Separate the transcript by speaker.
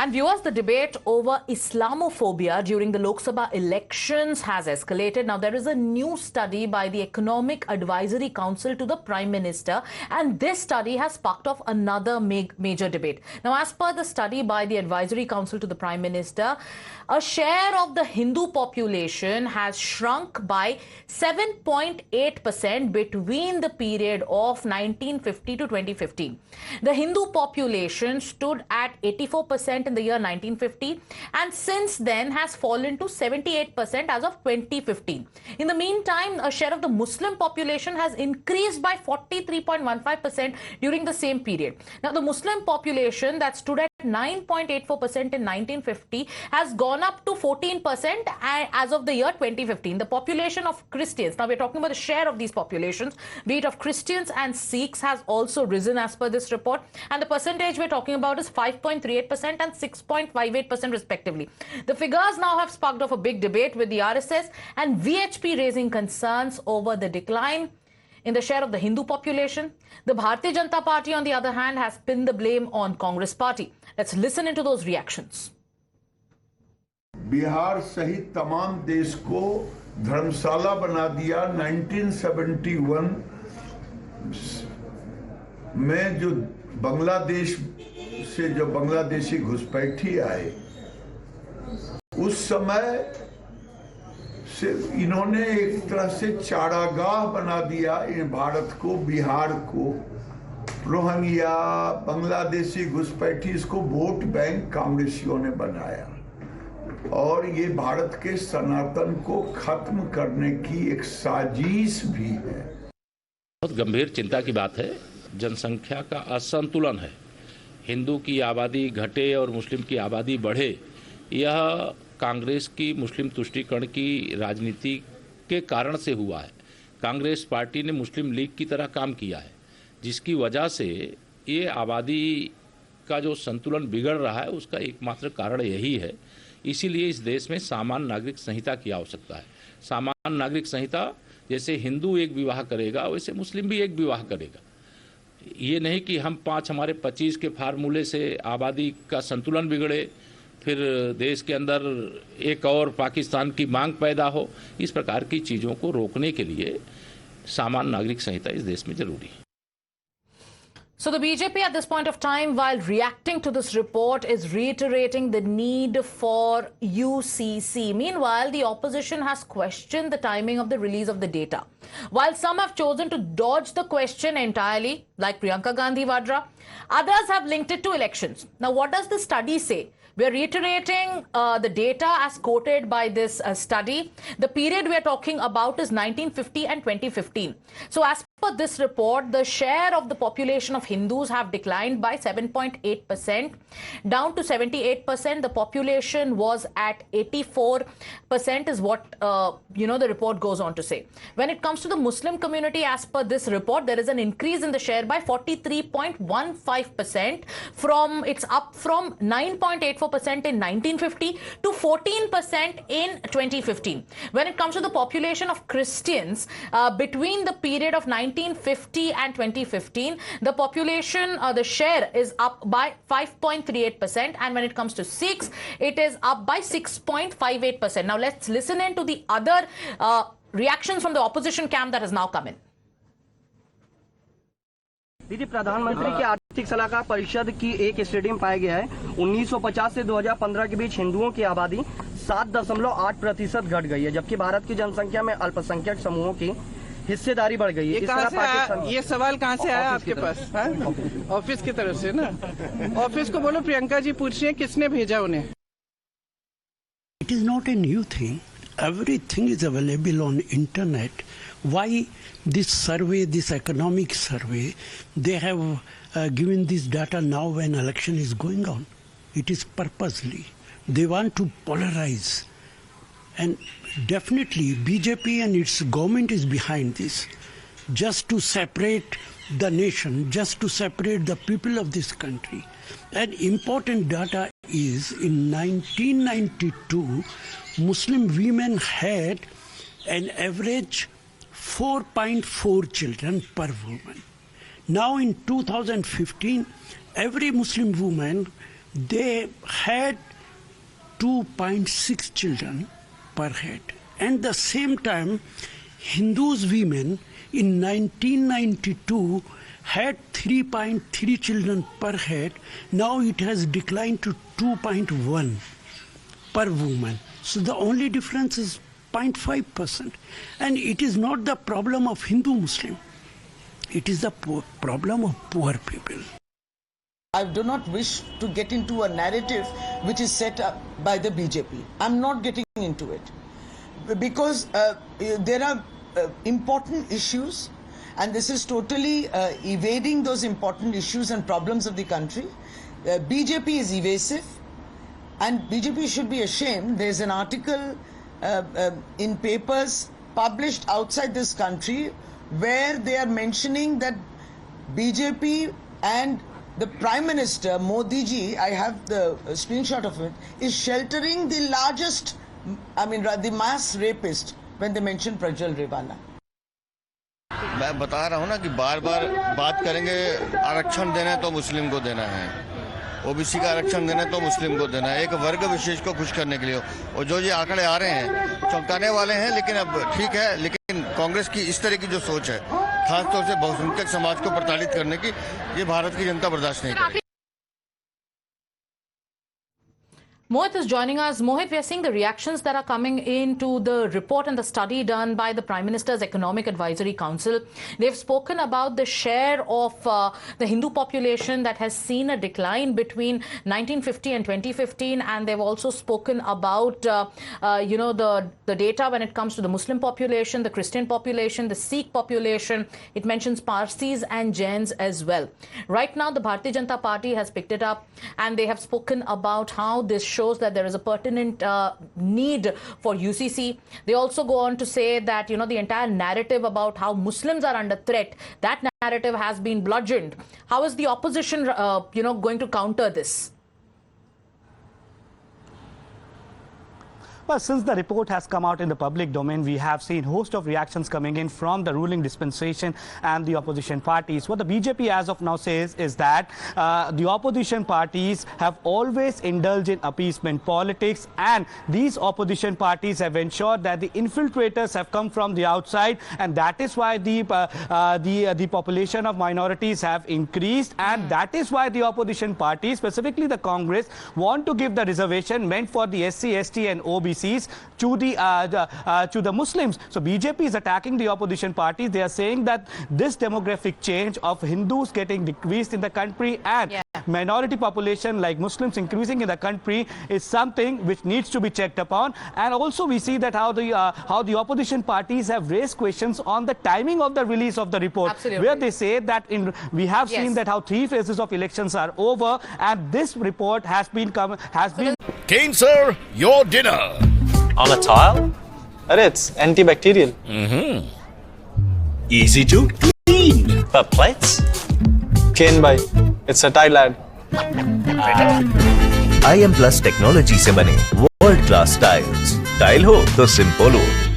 Speaker 1: And viewers, the debate over Islamophobia during the Lok Sabha elections has escalated. Now, there is a new study by the Economic Advisory Council to the Prime Minister, and this study has sparked off another major debate. Now, as per the study by the Advisory Council to the Prime Minister, a share of the Hindu population has shrunk by 7.8% between the period of 1950 to 2015. The Hindu population stood at 84% in the year 1950 and since then has fallen to 78% as of 2015. In the meantime, a share of the Muslim population has increased by 43.15% during the same period. Now, the Muslim population that stood at 9.84% in 1950 has gone up to 14% as of the year 2015. The population of Christians, now we're talking about the share of these populations, be it of Christians and Sikhs, has also risen as per this report, and the percentage we're talking about is 5.38% and 6.58% respectively. The figures now have sparked off a big debate, with the RSS and VHP raising concerns over the decline in the share of the Hindu population. The Bharatiya Janata Party, on the other hand, has pinned the blame on Congress Party. Let's listen into those reactions.
Speaker 2: Bihar सहित तमाम देश को धर्मशाला बना दिया। 1971 में जो बांग्लादेश से जो बांग्लादेशी घुसपैठी आए, उस समय से इन्होंने एक तरह से चारागाह बना दिया भारत को, बिहार को। रोहिंग्या, बांग्लादेशी घुसपैठी, इसको वोट बैंक कांग्रेसियों ने बनाया और ये भारत के सनातन को खत्म करने की एक साजिश भी है।
Speaker 3: बहुत गंभीर चिंता की बात है। जनसंख्या का असंतुलन है। हिंदू की आबादी घटे और मुस्लिम की आबादी बढ़े, यह कांग्रेस की मुस्लिम तुष्टीकरण की राजनीति के कारण से हुआ है। कांग्रेस पार्टी ने मुस्लिम लीग की तरह काम किया है, जिसकी वजह से ये आबादी का जो संतुलन बिगड़ रहा है, उसका एकमात्र कारण यही है। इसीलिए इस देश में सामान्य नागरिक संहिता की आवश्यकता है। सामान्य नागरिक संहिता, जैसे हिंदू एक विवाह करेगा वैसे मुस्लिम भी एक विवाह करेगा। ये नहीं कि हम 5 हमारे 25 के फार्मूले से आबादी का संतुलन बिगड़े, फिर देश के अंदर एक और पाकिस्तान की मांग पैदा हो। इस प्रकार की चीज़ों को रोकने के लिए सामान्य नागरिक संहिता इस देश में जरूरी है।
Speaker 1: So the BJP at this point of time, while reacting to this report, is reiterating the need for UCC. Meanwhile, the opposition has questioned the timing of the release of the data. While some have chosen to dodge the question entirely, like Priyanka Gandhi Vadra, others have linked it to elections. Now, what does the study say? We're reiterating the data as quoted by this study. The period we're talking about is 1950 and 2015. So as per this report, the share of the population of Hindus have declined by 7.8%, down to 78%. The population was at 84% is what, the report goes on to say. When it comes to the Muslim community, as per this report, there is an increase in the share by 43.15%. It's up from 9.84% in 1950 to 14% in 2015. When it comes to the population of Christians, between the period of 1950 and 2015, the population, the share is up by 5.38%, and when it comes to Sikhs, it is up by 6.58%. Now let's listen in to the other reactions from the opposition camp that has now come in.
Speaker 4: दीदी, प्रधानमंत्री की आर्थिक सलाहकार परिषद की एक study में पाया गया है 1950 से 2015 के बीच हिंदुओं की आबादी 7.8% घट गई है, जबकि भारत की जनसंख्या में अल्पसंख्यक समूहों की हिस्सेदारी बढ़ गई है।
Speaker 5: ये सवाल कहाँ से आया आपके पास? ऑफिस की तरफ से ना? ऑफिस को बोलो प्रियंका जी पूछिए किसने भेजा उन्हें।
Speaker 6: It is not a new thing. Everything is available on internet. Why this survey, this economic survey, they have given this data now when election is going on? It is purposely. They want to polarize. And definitely BJP and its government is behind this, just to separate the nation, just to separate the people of this country. And important data is in 1992, Muslim women had an average 4.4 children per woman. Now in 2015, every Muslim woman they had 2.6 children per head. And the same time, Hindus women in 1992 had 3.3 children per head. Now it has declined to 2.1 per woman. So the only difference is 0.5%. And it is not the problem of Hindu-Muslim. It is the problem of poor people.
Speaker 7: I do not wish to get into a narrative which is set up by the BJP. I'm not getting into it because there are important issues, and this is totally evading those important issues and problems of the country. BJP is evasive, and BJP should be ashamed. There's an article in papers published outside this country where they are mentioning that BJP and the Prime Minister, Modi ji, I have the screenshot of it, is sheltering the largest, the mass rapist when they mention Prajwal Rewala.
Speaker 8: मैं बता रहा हूँ ना कि बार बार बात करेंगे आरक्षण देना है तो मुस्लिम को देना है, ओबीसी का आरक्षण देना है तो मुस्लिम को देना है, एक वर्ग विशेष को खुश करने के लिए। और जो ये आंकड़े आ रहे हैं चौंकाने वाले हैं, लेकिन अब ठीक है, लेकिन कांग्रेस की इस तरह की जो सोच है, खासतौर से बहुसंख्यक समाज को प्रताड़ित करने की, ये भारत की जनता बर्दाश्त नहीं करेगी।
Speaker 1: Mohit is joining us. Mohit, we are seeing the reactions that are coming into the report and the study done by the Prime Minister's Economic Advisory Council. They've spoken about the share of the Hindu population that has seen a decline between 1950 and 2015, and they've also spoken about, the data when it comes to the Muslim population, the Christian population, the Sikh population. It mentions Parsis and Jains as well. Right now, the Bharatiya Janata Party has picked it up, and they have spoken about how this shows that there is a pertinent need for UCC. They also go on to say that, the entire narrative about how Muslims are under threat, that narrative has been bludgeoned. How is the opposition, going to counter this?
Speaker 9: Well, since the report has come out in the public domain, we have seen a host of reactions coming in from the ruling dispensation and the opposition parties. What the BJP as of now says is that the opposition parties have always indulged in appeasement politics, and these opposition parties have ensured that the infiltrators have come from the outside, and that is why the population of minorities have increased, and that is why the opposition parties, specifically the Congress, want to give the reservation meant for the SC, ST and OBC to the Muslims. So BJP is attacking the opposition parties. They are saying that this demographic change of Hindus getting decreased in the country and minority population like Muslims increasing in the country is something which needs to be checked upon. And also we see that how the opposition parties have raised questions on the timing of the release of the report.
Speaker 1: Absolutely.
Speaker 9: Where they say that we have seen that how 3 phases of elections are over, and this report has been
Speaker 10: Kane sir, your dinner.
Speaker 11: On a tile? It's antibacterial.
Speaker 10: Easy to clean.
Speaker 11: But plates?
Speaker 9: Kane bhai, it's a tile ad.
Speaker 10: IM Plus technology से बने world class tiles, tile हो तो simple हो।